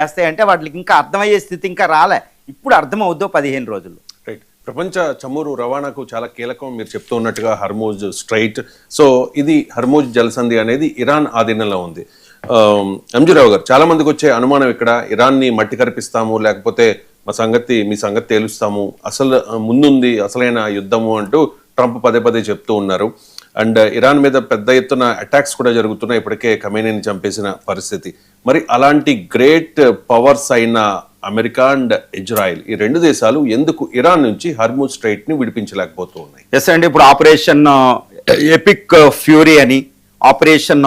చేస్తాయంటే వాటికి ఇంకా అర్థమయ్యే స్థితి ఇంకా రాలే. ఇప్పుడు అర్థమవుద్దో 15 రోజుల్లో. రైట్. ప్రపంచ చమురు రవాణాకు చాలా కీలకం మీరు చెప్తూ ఉన్నట్టుగా హర్మూజ్ స్ట్రైట్. సో ఇది హర్మూజ్ జలసంధి అనేది ఇరాన్ ఆధీనంలో ఉంది. ఎంజీరావు గారు, చాలా మందికి వచ్చే అనుమానం ఇక్కడ ఇరాన్ని మట్టి కరిపిస్తాము, లేకపోతే మీ సంగతి తేలుస్తాము, అసలు ముందుంది అసలైన యుద్ధము అంటూ ట్రంప్ పదే పదే చెప్తూ ఉన్నారు. అండ్ ఇరాన్ మీద పెద్ద ఎత్తున అటాక్స్ కూడా జరుగుతున్నాయి. ఇప్పటికే ఖమేనీని చంపేసిన పరిస్థితి. మరి అలాంటి గ్రేట్ పవర్స్ అయిన అమెరికా అండ్ ఇజ్రాయెల్, ఈ రెండు దేశాలు ఎందుకు ఇరాన్ నుంచి హర్మూజ్ స్ట్రైట్ ని విడిపించలేకపోతూ ఉన్నాయి? ఎస్ అండి, ఇప్పుడు ఆపరేషన్ ఎపిక్ ఫ్యూరీ అని, ఆపరేషన్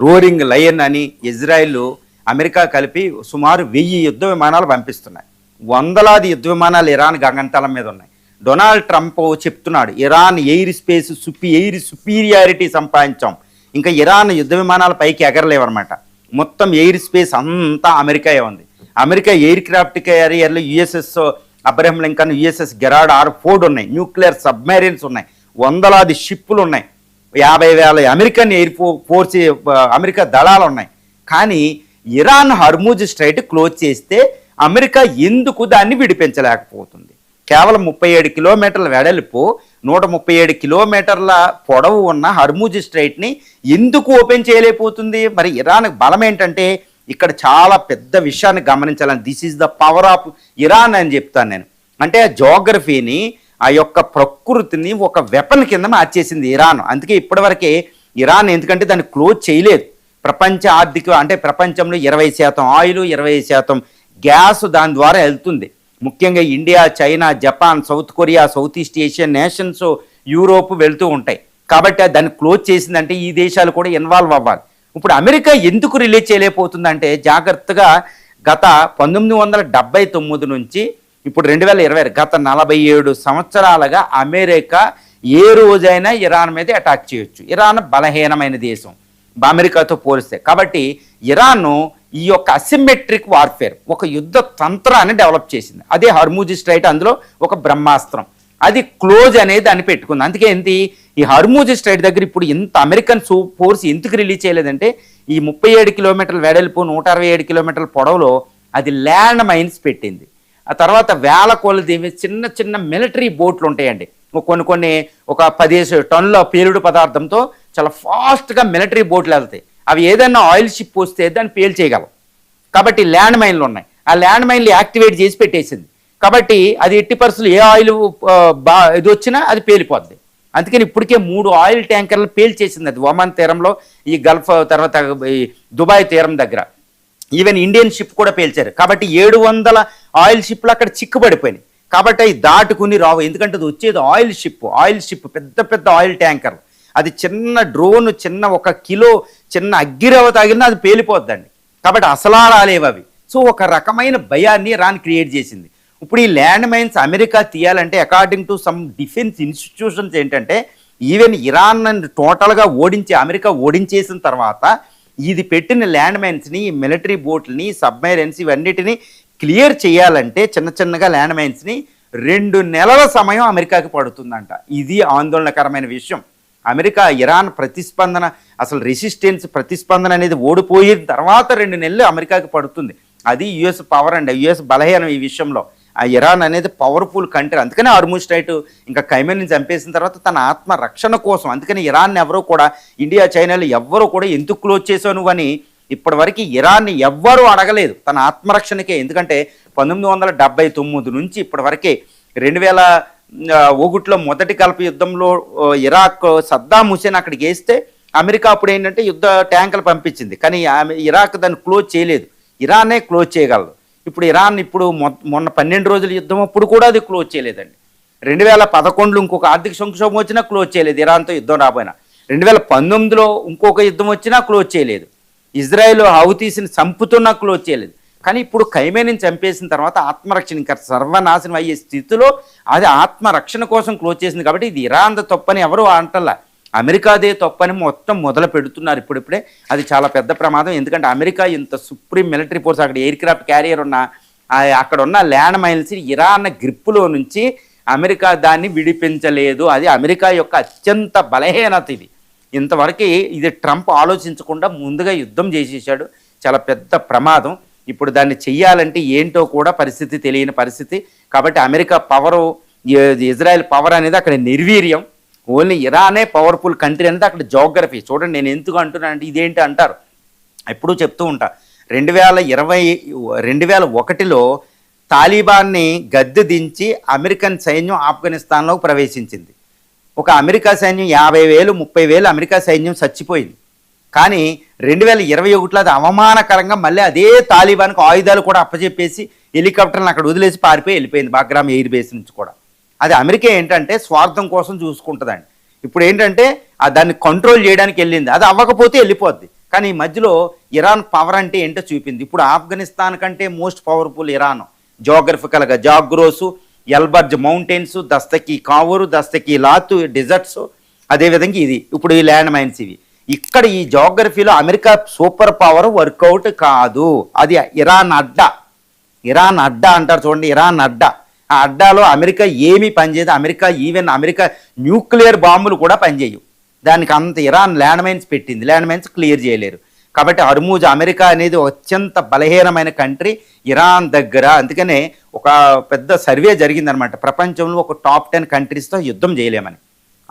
రోరింగ్ లయన్ అని ఇజ్రాయెల్ అమెరికా కలిపి సుమారు 1000 యుద్ధ విమానాలు పంపిస్తున్నాయి. వందలాది యుద్ధ విమానాలు ఇరాన్ గగనతలం మీద ఉన్నాయి. డొనాల్డ్ ట్రంప్ చెప్తున్నాడు, Iran air space air superiority సంపాదించాం, ఇంకా ఇరాన్ యుద్ధ విమానాల పైకి ఎగరలేవన్నమాట. మొత్తం ఎయిర్ స్పేస్ అంతా అమెరికాయే ఉంది. అమెరికా ఎయిర్ క్రాఫ్ట్ క్యారియర్లు USS Abraham Lincoln, USS Gerald R Ford ఉన్నాయి, న్యూక్లియర్ సబ్మెరీన్స్ ఉన్నాయి, వందలాది షిప్పులు ఉన్నాయి, 50,000 అమెరికన్ ఎయిర్ ఫోర్స్ అమెరికా దళాలు ఉన్నాయి. కానీ ఇరాన్ హర్మూజ్ స్ట్రైట్ క్లోజ్ చేస్తే అమెరికా ఎందుకు దాన్ని విడిపించలేకపోతుంది? కేవలం 37 కిలోమీటర్ల వెడల్పు, 137 కిలోమీటర్ల పొడవు ఉన్న హర్మూజ్ స్ట్రైట్ని ఎందుకు ఓపెన్ చేయలేకపోతుంది? మరి ఇరాన్ బలం ఏంటంటే ఇక్కడ చాలా పెద్ద విషయాన్ని గమనించాలని, this is the power of Iran అని చెప్తాను నేను. అంటే ఆ జోగ్రఫీని, ఆ యొక్క ప్రకృతిని ఒక వెపన్ కింద మార్చేసింది ఇరాన్. అందుకే ఇప్పటివరకే ఇరాన్ ఎందుకంటే దాన్ని క్లోజ్ చేయలేదు. ప్రపంచ ఆర్థిక అంటే ప్రపంచంలో 20% ఆయిల్, 20% గ్యాస్ దాని ద్వారా వెళ్తుంది. ముఖ్యంగా India, China, Japan, south Korea, south east Asian nations, Europe వెళ్తూ ఉంటాయి. కాబట్టి దాన్ని క్లోజ్ చేసిందంటే ఈ దేశాలు కూడా ఇన్వాల్వ్ అవ్వాలి. ఇప్పుడు అమెరికా ఎందుకు రిలీజ్ చేయలేకపోతుందంటే జాగ్రత్తగా గత 1979 నుంచి ఇప్పుడు 2020 గత 47 సంవత్సరాలుగా అమెరికా ఏ రోజైనా ఇరాన్ మీద అటాక్ చేయొచ్చు. ఇరాన్ బలహీనమైన దేశం అమెరికాతో పోలిస్తే. కాబట్టి ఇరాన్ ఈ యొక్క అసిమెట్రిక్ వార్ఫేర్, ఒక యుద్ధ తంత్రాన్ని డెవలప్ చేసింది. అదే హర్మూజ్ స్ట్రైట్, అందులో ఒక బ్రహ్మాస్త్రం. అది క్లోజ్ అనేది దాన్ని పెట్టుకుంది. అందుకే ఈ హర్మూజ్ స్ట్రైట్ దగ్గర ఇప్పుడు ఇంత అమెరికన్ ఫోర్స్ ఎందుకు రిలీజ్ చేయలేదంటే ఈ 37 కిలోమీటర్ల వెడల్పు, 167 కిలోమీటర్ల పొడవులో అది ల్యాండ్ మైన్స్ పెట్టింది. ఆ తర్వాత వేల కొలది చిన్న చిన్న మిలిటరీ బోట్లు ఉంటాయండి. కొన్ని ఒక 15 టన్నుల పేలుడు పదార్థంతో చాలా ఫాస్ట్గా మిలిటరీ బోట్లు వెళ్తాయి. అవి ఏదైనా ఆయిల్ షిప్ వస్తే దాన్ని పేల్చేయగలం. కాబట్టి ల్యాండ్ మైన్లు ఉన్నాయి. ఆ ల్యాండ్ మైన్లు యాక్టివేట్ చేసి పెట్టేసింది. కాబట్టి అది ఎట్టి పరిస్థితులు ఏ ఆయిల్ ఇది వచ్చినా అది పేలిపోద్ది. అందుకని ఇప్పటికే 3 ఆయిల్ ట్యాంకర్లు పేల్చేసింది. అది ఒమాన్ తీరంలో, ఈ గల్ఫ్, తర్వాత ఈ దుబాయ్ తీరం దగ్గర. ఈవెన్ ఇండియన్ షిప్ కూడా పేల్చారు. కాబట్టి 700 ఆయిల్ షిప్లు అక్కడ చిక్కుబడిపోయినాయి. కాబట్టి అవి దాటుకుని రావు. ఎందుకంటే అది వచ్చేది ఆయిల్ షిప్ పెద్ద పెద్ద ఆయిల్ ట్యాంకర్లు. అది చిన్న డ్రోన్, చిన్న 1 కిలో చిన్న అగ్గిరవ తాగినా అది పేలిపోద్దండి. కాబట్టి అసలా రాలేవు అవి. సో ఒక రకమైన భయాన్ని ఇరాన్ క్రియేట్ చేసింది. ఇప్పుడు ఈ ల్యాండ్ మైన్స్ అమెరికా తీయాలంటే according to some defence institutions ఏంటంటే ఈవెన్ ఇరాన్ టోటల్గా అమెరికా ఓడించేసిన తర్వాత ఇది పెట్టిన ల్యాండ్ మైన్స్ని, మిలిటరీ బోట్లని, సబ్మెరైన్స్ ఇవన్నిటిని క్లియర్ చేయాలంటే చిన్నగా ల్యాండ్ మైన్స్ని 2 నెలల సమయం అమెరికాకి పడుతుందంట. ఇది ఆందోళనకరమైన విషయం. అమెరికా ఇరాన్ ప్రతిస్పందన, అసలు రెసిస్టెన్స్ ప్రతిస్పందన అనేది ఓడిపోయిన తర్వాత 2 నెలలు అమెరికాకి పడుతుంది. అది యుఎస్ పవర్ అండి. యుఎస్ బలహీనం ఈ విషయంలో. ఆ ఇరాన్ అనేది పవర్ఫుల్ కంట్రీ. అందుకనే హర్మూజ్ స్ట్రైట్ ఇంకా ఖైమేనీని చంపేసిన తర్వాత తన ఆత్మ రక్షణ కోసం, అందుకని ఇరాన్ ఎవరో కూడా, ఇండియా, చైనాలు ఎవ్వరూ కూడా ఎందుకు క్లోజ్ చేసావు నువ్వు అని ఇప్పటివరకు ఇరాన్ని ఎవ్వరూ అడగలేదు తన ఆత్మరక్షణకే. ఎందుకంటే 1979 నుంచి ఇప్పటివరకే 2001లో మొదటి గల్ఫ్ యుద్ధంలో ఇరాక్ సద్దాం హుసేన్ అక్కడికి వేస్తే అమెరికా అప్పుడు ఏంటంటే యుద్ధ ట్యాంకులు పంపించింది. కానీ ఇరాక్ దాన్ని క్లోజ్ చేయలేదు. ఇరానే క్లోజ్ చేయగలదు. ఇప్పుడు ఇరాన్ మొన్న 12 రోజుల యుద్ధం అప్పుడు కూడా అది క్లోజ్ చేయలేదండి. 2011లో ఇంకొక ఆర్థిక సంక్షోభం వచ్చినా క్లోజ్ చేయలేదు ఇరాన్తో యుద్ధం రాబోయినా. 2019లో ఇంకొక యుద్ధం వచ్చినా క్లోజ్ చేయలేదు. ఇజ్రాయెల్ హౌతీస్ని చంపుతున్నా క్లోజ్ చేయలేదు. కానీ ఇప్పుడు ఖైమేనీని చంపేసిన తర్వాత ఆత్మరక్షణ ఇంకా సర్వనాశనం అయ్యే స్థితిలో అది ఆత్మరక్షణ కోసం క్లోజ్ చేసింది. కాబట్టి ఇది ఇరాన్ తప్పని ఎవరు అంటల్లా, అమెరికాదే తప్పని మొత్తం మొదలు పెడుతున్నారు ఇప్పుడిప్పుడే. అది చాలా పెద్ద ప్రమాదం. ఎందుకంటే అమెరికా ఇంత సుప్రీం మిలిటరీ ఫోర్స్, అక్కడ ఎయిర్ క్రాఫ్ట్ క్యారియర్ ఉన్న, అక్కడ ఉన్న ల్యాండ్ మైన్స్ ఇరాన్ గ్రిప్పులో నుంచి అమెరికా దాన్ని విడిపించలేదు. అది అమెరికా యొక్క అత్యంత బలహీనత. ఇది ఇంతవరకు ఇది ట్రంప్ ఆలోచించకుండా ముందుగా యుద్ధం చేసేసాడు. చాలా పెద్ద ప్రమాదం. ఇప్పుడు దాన్ని చెయ్యాలంటే ఏంటో కూడా పరిస్థితి తెలియని పరిస్థితి. కాబట్టి అమెరికా పవరు, ఇజ్రాయెల్ పవర్ అనేది అక్కడ నిర్వీర్యం. ఓన్లీ ఇరానే పవర్ఫుల్ కంట్రీ అనేది అక్కడ జోగ్రఫీ. చూడండి, నేను ఎందుకు అంటున్నానంటే ఇదేంటి అంటారు, ఎప్పుడూ చెప్తూ ఉంటా. 2001లో తాలిబాన్ని గద్దె దించి అమెరికన్ సైన్యం ఆఫ్ఘనిస్తాన్లోకి ప్రవేశించింది. ఒక అమెరికా సైన్యం 50,000 30,000 అమెరికా సైన్యం చచ్చిపోయింది. కానీ 2021లో అది అవమానకరంగా మళ్ళీ అదే తాలిబాన్కు ఆయుధాలు కూడా అప్పచెప్పేసి హెలికాప్టర్లను అక్కడ వదిలేసి పారిపోయి వెళ్ళిపోయింది, బాగ్రామ్ ఎయిర్ బేస్ నుంచి కూడా. అది అమెరికా ఏంటంటే స్వార్థం కోసం చూసుకుంటుందండి. ఇప్పుడు ఏంటంటే దాన్ని కంట్రోల్ చేయడానికి వెళ్ళింది, అది అవ్వకపోతే వెళ్ళిపోద్ది. కానీ ఈ మధ్యలో ఇరాన్ పవర్ అంటే ఏంటో చూపింది. ఇప్పుడు ఆఫ్ఘనిస్తాన్ కంటే మోస్ట్ పవర్ఫుల్ ఇరాన్. జోగ్రఫికల్గా జాగ్రోసు, ఎల్బర్జ్ మౌంటైన్స్, దస్తకి కావూరు, దస్తకి లాతు డెజర్ట్స్, అదేవిధంగా ఇది ఇప్పుడు ఈ ల్యాండ్ మైన్స్. ఇవి ఇక్కడ ఈ జోగ్రఫీలో అమెరికా సూపర్ పవర్ వర్కౌట్ కాదు. అది ఇరాన్ అడ్డా. ఇరాన్ అడ్డా అంటారు చూడండి, ఇరాన్ అడ్డా. ఆ అడ్డాలో అమెరికా ఏమీ పనిచేయదు. ఈవెన్ అమెరికా న్యూక్లియర్ బాంబులు కూడా పనిచేయవు. దానికి అంత ఇరాన్ ల్యాండ్ మైన్స్ పెట్టింది, ల్యాండ్ మైన్స్ క్లియర్ చేయలేరు. కాబట్టి హర్మూజ్, అమెరికా అనేది అత్యంత బలహీనమైన కంట్రీ ఇరాన్ దగ్గర. అందుకనే ఒక పెద్ద సర్వే జరిగిందనమాట, ప్రపంచంలో ఒక టాప్ 10 కంట్రీస్తో యుద్ధం చేయలేమని.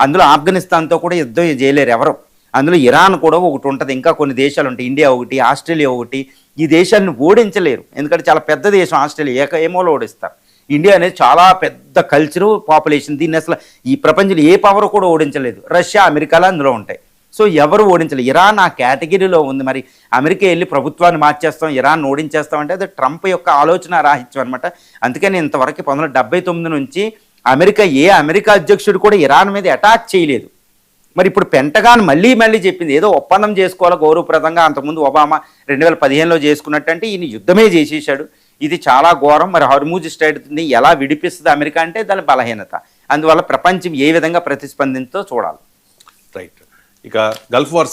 అందులో ఆఫ్ఘనిస్తాన్తో కూడా యుద్ధం చేయలేరు ఎవరు. అందులో ఇరాన్ కూడా ఒకటి ఉంటుంది, ఇంకా కొన్ని దేశాలు ఉంటాయి, ఇండియా ఒకటి, ఆస్ట్రేలియా ఒకటి. ఈ దేశాలను ఓడించలేరు, ఎందుకంటే చాలా పెద్ద దేశం ఆస్ట్రేలియా, ఏమోలో ఓడిస్తారు. ఇండియా అనేది చాలా పెద్ద కల్చరు, పాపులేషన్. దీన్ని అసలు ఈ ప్రపంచంలో ఏ పవర్ కూడా ఓడించలేదు. రష్యా, అమెరికాలో అందులో ఉంటాయి. సో ఎవరు ఓడించలేదు. ఇరాన్ ఆ కేటగిరీలో ఉంది. మరి అమెరికా వెళ్ళి ప్రభుత్వాన్ని మార్చేస్తాం, ఇరాన్ ఓడించేస్తాం అంటే అది ట్రంప్ యొక్క ఆలోచన రాహిత్యం అనమాట. అందుకని ఇంతవరకు 1979 నుంచి అమెరికా అధ్యక్షుడు కూడా ఇరాన్ మీద అటాక్ చేయలేదు. మరి ఇప్పుడు పెంటగాన్ మళ్ళీ చెప్పింది ఏదో ఒప్పందం చేసుకోవాలో గౌరవప్రదంగా. అంతకుముందు ఒబామా 2015లో చేసుకున్నట్టు, అంటే ఈయన యుద్ధమే చేసేసాడు. ఇది చాలా ఘోరం. మరి హర్మూజ్ స్ట్రైట్ని ఎలా విడిపిస్తుంది అమెరికా అంటే దాని బలహీనత. అందువల్ల ప్రపంచం ఏ విధంగా ప్రతిస్పందింతో చూడాలి. రైట్. ఇక గల్ఫ్ వార్